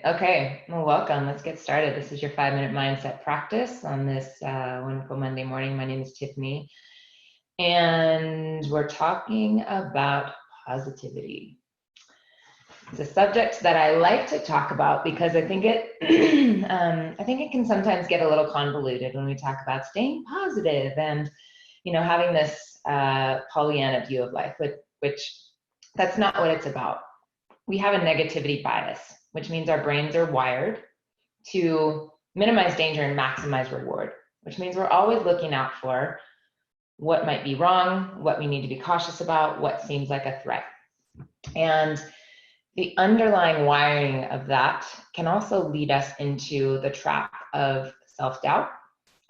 Okay. Well, welcome. Let's get started. This is your 5-minute mindset practice on this wonderful Monday morning. My name is Tiffany, and we're talking about positivity. It's a subject that I like to talk about because I think it, I think it can sometimes get a little convoluted when we talk about staying positive and, having this Pollyanna view of life, which that's not what it's about. We have a negativity bias, which means our brains are wired to minimize danger and maximize reward, which means we're always looking out for what might be wrong, what we need to be cautious about, what seems like a threat. And the underlying wiring of that can also lead us into the trap of self-doubt,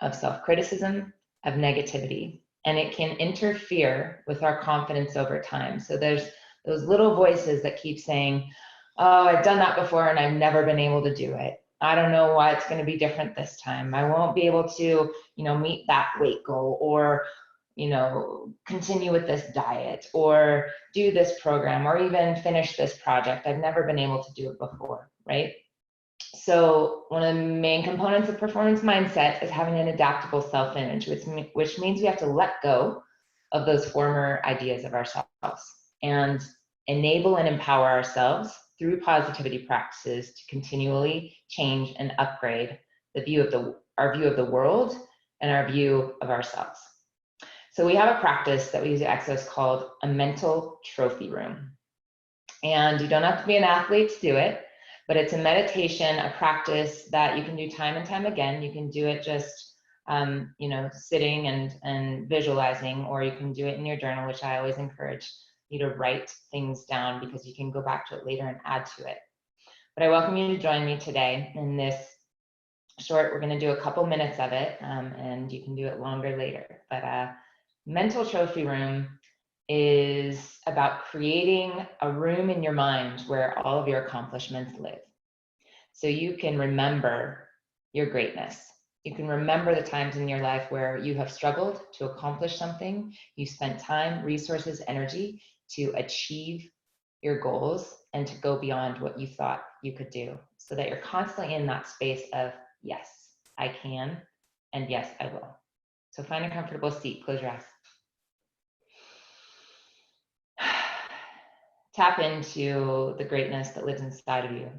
of self-criticism, of negativity, and it can interfere with our confidence over time. So there's those little voices that keep saying, oh, I've done that before and I've never been able to do it. I don't know why it's going to be different this time. I won't be able to, meet that weight goal, or, continue with this diet, or do this program, or even finish this project. I've never been able to do it before, right? So one of the main components of performance mindset is having an adaptable self-image, which means we have to let go of those former ideas of ourselves and enable and empower ourselves through positivity practices to continually change and upgrade our view of the world and our view of ourselves. So we have a practice that we use at Exos called a mental trophy room. And you don't have to be an athlete to do it, but it's a meditation, a practice that you can do time and time again. You can do it just, sitting and visualizing, or you can do it in your journal, which I always encourage you to write things down because you can go back to it later and add to it. But I welcome you to join me today in this short. We're going to do a couple minutes of it, and you can do it longer later. But mental trophy room is about creating a room in your mind where all of your accomplishments live. So you can remember your greatness. You can remember the times in your life where you have struggled to accomplish something. You spent time, resources, energy to achieve your goals and to go beyond what you thought you could do, so that you're constantly in that space of, yes, I can, and yes, I will. So find a comfortable seat, close your eyes. Tap into the greatness that lives inside of you,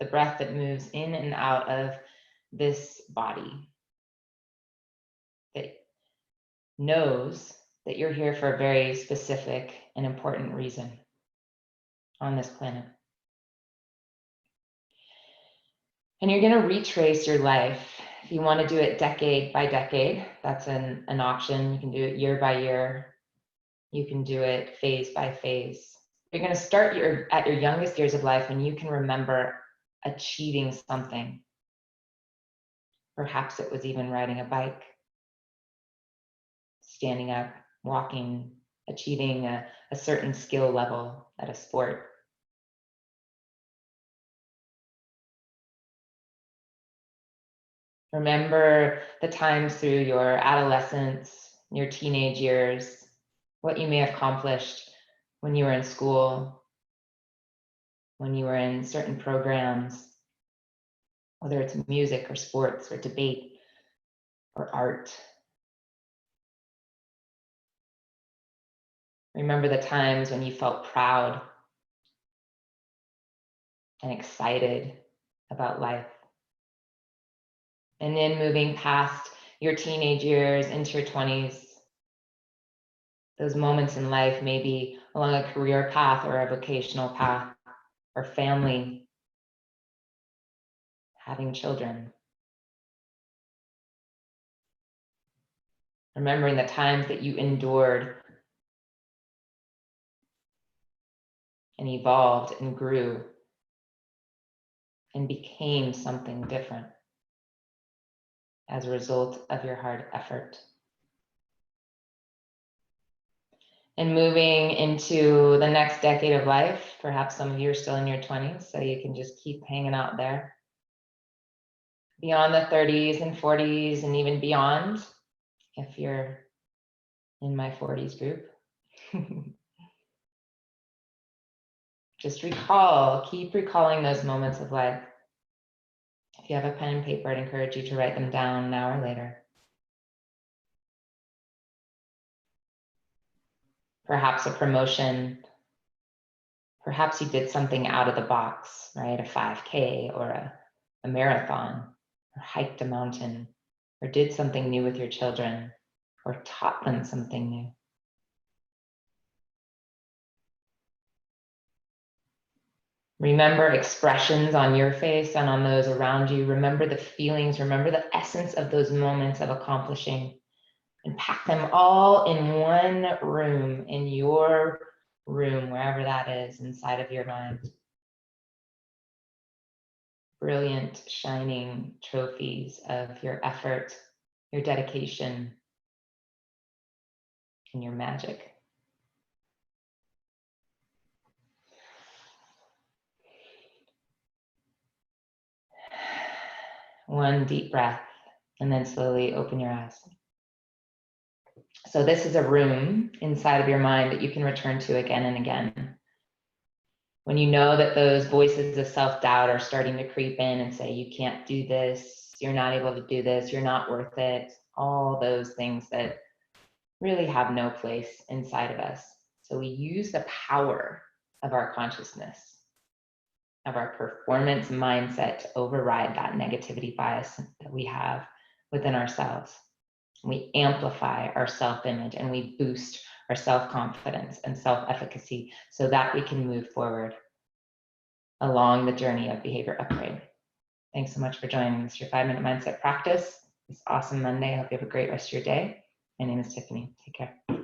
the breath that moves in and out of this body, that knows that you're here for a very specific and important reason on this planet. And you're going to retrace your life. If you want to do it decade by decade, that's an option. You can do it year by year. You can do it phase by phase. You're going to start at your youngest years of life when you can remember achieving something. Perhaps it was even riding a bike, standing up, walking, achieving a certain skill level at a sport. Remember the times through your adolescence, your teenage years, what you may have accomplished when you were in school, when you were in certain programs, whether it's music or sports or debate or art. Remember the times when you felt proud and excited about life. And then moving past your teenage years into your 20s, those moments in life, maybe along a career path or a vocational path, or family, having children. Remembering the times that you endured and evolved and grew and became something different as a result of your hard effort. And moving into the next decade of life, perhaps some of you are still in your 20s, so you can just keep hanging out there. Beyond the 30s and 40s and even beyond, if you're in my 40s group. Just keep recalling those moments of life If you have a pen and paper, I'd encourage you to write them down now or later. Perhaps a promotion. Perhaps you did something out of the box, right? A 5K or a marathon, or hiked a mountain, or did something new with your children, or taught them something new. Remember expressions on your face and on those around you. Remember the feelings, remember the essence of those moments of accomplishing, and pack them all in one room, in your room, wherever that is, inside of your mind. Brilliant, shining trophies of your effort, your dedication, and your magic. One deep breath, and then slowly open your eyes. So this is a room inside of your mind that you can return to again and again. When you know that those voices of self-doubt are starting to creep in and say, you can't do this, you're not able to do this, you're not worth it, all those things that really have no place inside of us. So we use the power of our consciousness, of our performance mindset to override that negativity bias that we have within ourselves. We amplify our self-image and we boost our self-confidence and self-efficacy so that we can move forward along the journey of behavior upgrade. Thanks so much for joining us, your 5-minute mindset practice. This awesome Monday. I hope you have a great rest of your day. My name is Tiffany. Take care.